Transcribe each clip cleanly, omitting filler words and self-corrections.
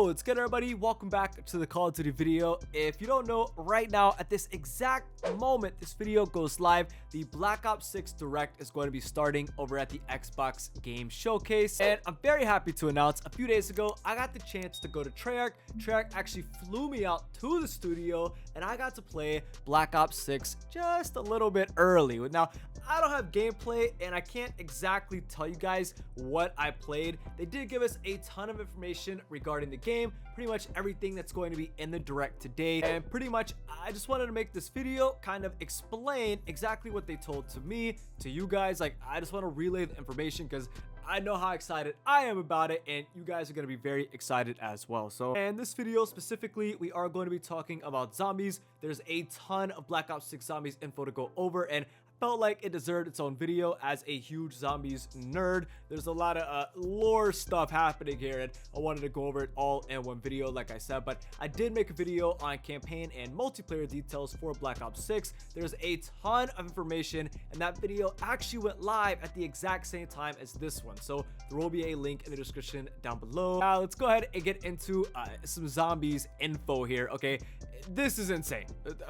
Yo, what's good everybody? Welcome back to the Call of Duty video. If you don't know, right now at this exact moment this video goes live, the Black Ops 6 Direct is going to be starting over at the Xbox Game Showcase. And I'm very happy to announce a few days ago, I got the chance to go to Treyarch. Treyarch actually flew me out to the studio and I got to play Black Ops 6 just a little bit early. Now, I don't have gameplay and I can't exactly tell you guys what I played. They did give us a ton of information regarding the game, pretty much everything that's going to be in the Direct today, and pretty much I just wanted to make this video kind of explain exactly what they told to me, to you guys. Like, I just want to relay the information because I know how excited I am about it, and you guys are going to be very excited as well. So in this video specifically, we are going to be talking about zombies. There's a ton of Black Ops 6 zombies info to go over, and felt like it deserved its own video. As a huge zombies nerd, there's a lot of lore stuff happening here, and I wanted to go over it all in one video, like I said. But I did make a video on campaign and multiplayer details for Black Ops 6. There's a ton of information, and that video actually went live at the exact same time as this one, so there will be a link in the description down below. Now let's go ahead and get into some zombies info here. Okay, this is insane.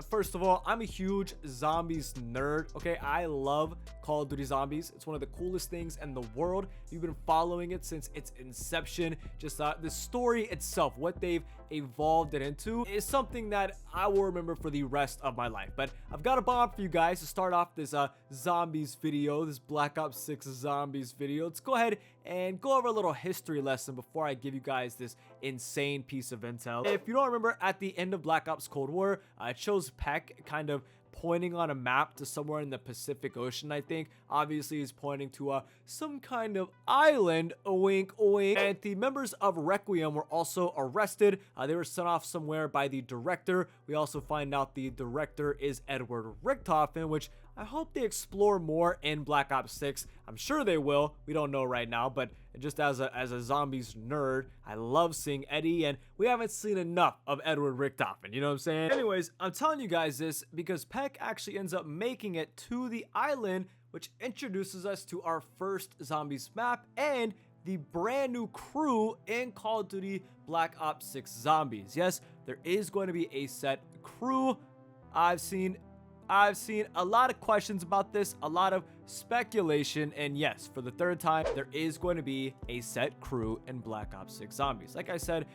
First of all, I'm a huge zombies nerd. Okay, I love Call of Duty Zombies. It's one of the coolest things in the world. You've been following it since its inception. Just the story itself, what they've evolved it into, is something that I will remember for the rest of my life. But I've got a bomb for you guys to start off this zombies video, this Black Ops 6 zombies video. Let's go ahead and go over a little history lesson before I give you guys this insane piece of intel. If you don't remember, at the end of Black Ops Cold War, it shows Peck kind of pointing on a map to somewhere in the Pacific Ocean. I think obviously he's pointing to some kind of island, wink wink. And the members of Requiem were also arrested. They were sent off somewhere by the director. We also find out the director is Edward Richtofen, which I hope they explore more in Black Ops 6. I'm sure they will. We don't know right now, but just as a zombies nerd, I love seeing Eddie, and we haven't seen enough of Edward Richtofen, you know what I'm saying? Anyways, I'm telling you guys this because Peck actually ends up making it to the island, which introduces us to our first zombies map and the brand new crew in Call of Duty Black Ops 6 Zombies. Yes, there is going to be a set crew. I've seen a lot of questions about this, a lot of speculation, and yes, for the third time, there is going to be a set crew in Black Ops 6 Zombies. Like I said,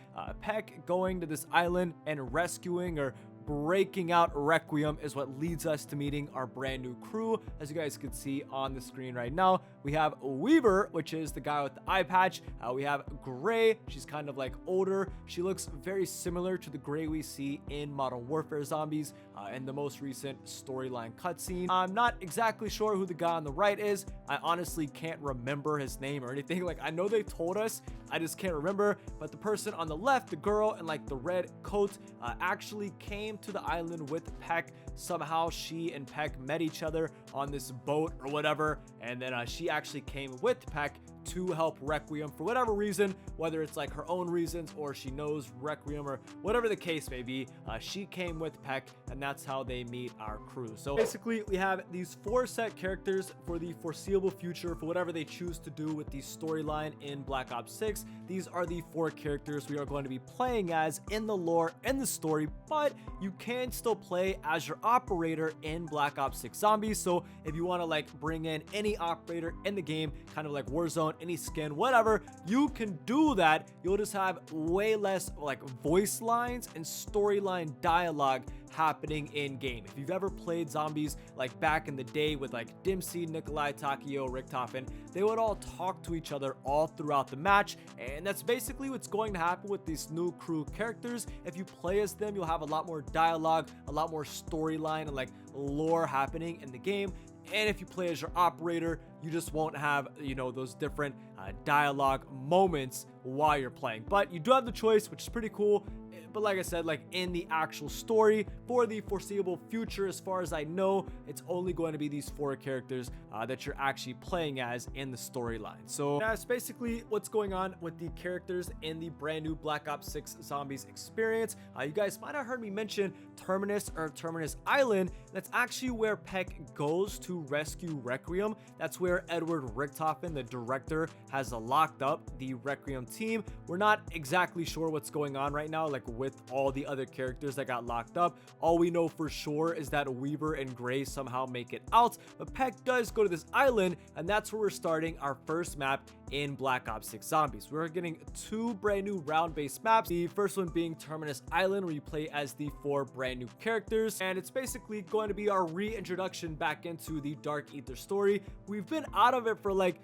Peck going to this island and rescuing or breaking out Requiem is what leads us to meeting our brand new crew. As you guys can see on the screen right now, we have Weaver, which is the guy with the eye patch. We have Gray. She's kind of like older. She looks very similar to the Gray we see in Modern Warfare Zombies in the most recent storyline cutscene. I'm not exactly sure who the guy on the right is. I honestly can't remember his name or anything. Like, I know they told us, I just can't remember. But the person on the left, the girl in like the red coat, actually came to the island with Peck. Somehow she and Peck met each other on this boat or whatever, and then she actually came with Peck to help Requiem for whatever reason, whether it's like her own reasons or she knows Requiem or whatever the case may be. She came with Peck, and that's how they meet our crew. So basically, we have these 4 set characters for the foreseeable future for whatever they choose to do with the storyline in Black Ops 6. These are the 4 characters we are going to be playing as in the lore and the story, but you can still play as your operator in Black Ops 6 Zombies. So if you want to like bring in any operator in the game, kind of like Warzone, any skin, whatever, you can do that. You'll just have way less like voice lines and storyline dialogue happening in game. If you've ever played zombies like back in the day with like Dempsey, Nikolai, Takio, Richtofen, they would all talk to each other all throughout the match, and that's basically what's going to happen with these new crew characters. If you play as them, you'll have a lot more dialogue, a lot more storyline and like lore happening in the game. And if you play as your operator, you just won't have, you know, those different dialogue moments while you're playing. But you do have the choice, which is pretty cool. But like I said, like in the actual story for the foreseeable future, as far as I know, it's only going to be these 4 characters that you're actually playing as in the storyline. So that's basically what's going on with the characters in the brand new Black Ops 6 Zombies experience. You guys might have heard me mention Terminus or Terminus Island. That's actually where Peck goes to rescue Requiem. That's where Edward Richtofen, the director, has locked up the Requiem team. We're not exactly sure what's going on right now, like with all the other characters that got locked up. All we know for sure is that Weaver and Gray somehow make it out, but Peck does go to this island, and that's where we're starting our first map in Black Ops 6 Zombies. We're getting 2 brand new round-based maps. The first one being Terminus Island, where you play as the 4 brand new characters, and it's basically going to be our reintroduction back into the Dark Ether story. We've been out of it for like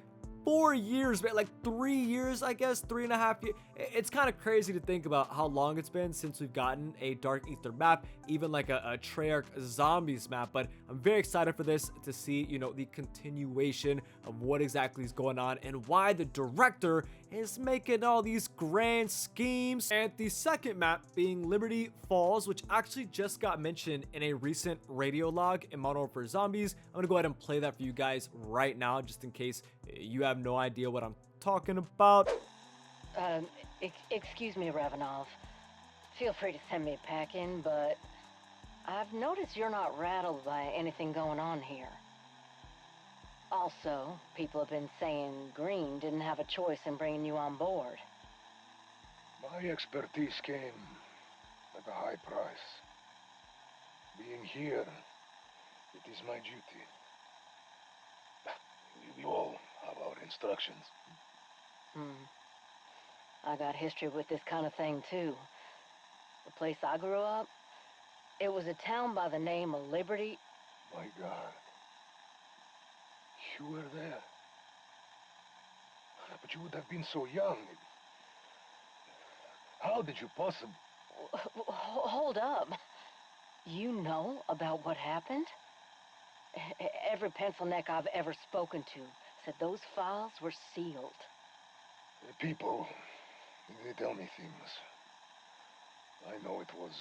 4 years, but like 3 years, I guess, 3.5 years. It's kind of crazy to think about how long it's been since we've gotten a Dark Ether map, even like a Treyarch Zombies map. But I'm very excited for this to see, you know, the continuation of what exactly is going on and why the director is making all these grand schemes. And the second map being Liberty Falls, which actually just got mentioned in a recent radio log in Modern Warfare Zombies. I'm gonna go ahead and play that for you guys right now, just in case you have no idea what I'm talking about. Excuse me, Ravenov. Feel free to send me a pack in, but I've noticed you're not rattled by anything going on here. Also, people have been saying Green didn't have a choice in bringing you on board. My expertise came at a high price. Being here, it is my duty. We all have our instructions. I got history with this kind of thing, too. The place I grew up, it was a town by the name of Liberty. My God. You were there. But you would have been so young. How did you possibly... Hold up. You know about what happened? Every pencil neck I've ever spoken to said those files were sealed. People, they tell me things. I know it was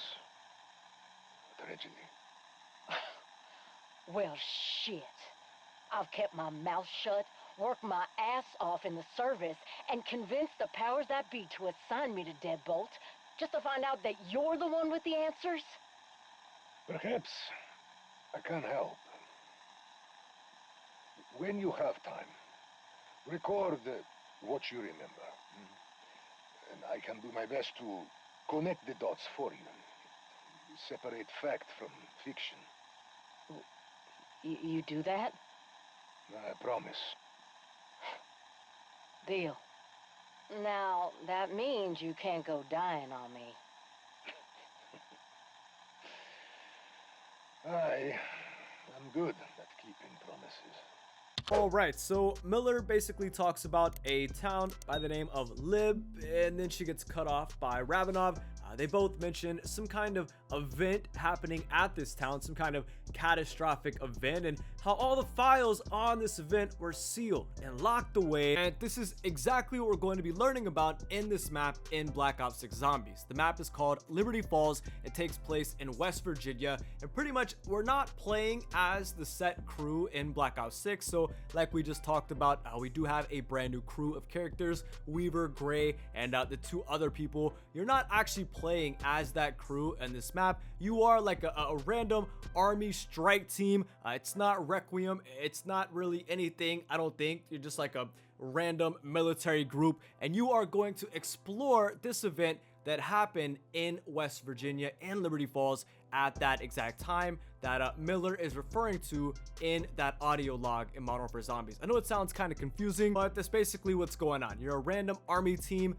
a tragedy. Well, shit. I've kept my mouth shut, worked my ass off in the service, and convinced the powers that be to assign me to Deadbolt, just to find out that you're the one with the answers? Perhaps I can help. When you have time, record what you remember. And I can do my best to connect the dots for you. Separate fact from fiction. You do that? I promise. Deal. Now, that means you can't go dying on me. I am good at keeping promises. Alright, so Miller basically talks about a town by the name of Lib, and then she gets cut off by Ravenov. They both mention some kind of event happening at this town, some kind of catastrophic event, and how all the files on this event were sealed and locked away. And this is exactly what we're going to be learning about in this map in Black Ops 6 Zombies. The map is called Liberty Falls. It takes place in West Virginia, and pretty much we're not playing as the set crew in Black Ops 6. So like we just talked about, we do have a brand new crew of characters, Weaver, Gray, and the 2 other people. You're not actually playing as that crew in this map. You are like a random army strike team. It's not Requiem. It's not really anything, I don't think. You're just like a random military group, and you are going to explore this event that happened in West Virginia in Liberty Falls at that exact time that Miller is referring to in that audio log in Modern Warfare Zombies. I know it sounds kind of confusing, but that's basically what's going on. You're a random army team,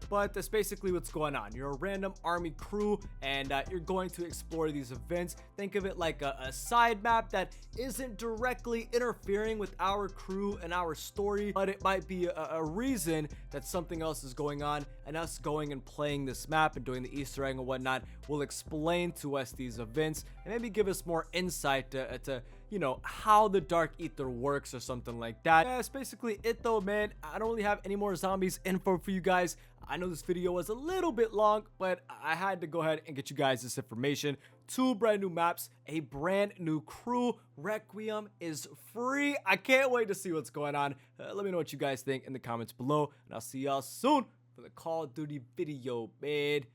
but that's basically what's going on. You're a random army crew, and you're going to explore these events. Think of it like a side map that isn't directly interfering with our crew and our story, but it might be a reason that something else is going on, and us going and playing this map and doing the Easter egg and whatnot will explain to us these events and maybe give us more insight to you know, how the Dark Ether works or something like that. Yeah, that's basically it though, man. I don't really have any more zombies info for you guys. I know this video was a little bit long, but I had to go ahead and get you guys this information. 2 brand new maps, a brand new crew. Requiem is free. I can't wait to see what's going on. Let me know what you guys think in the comments below, and I'll see y'all soon for the Call of Duty video, man.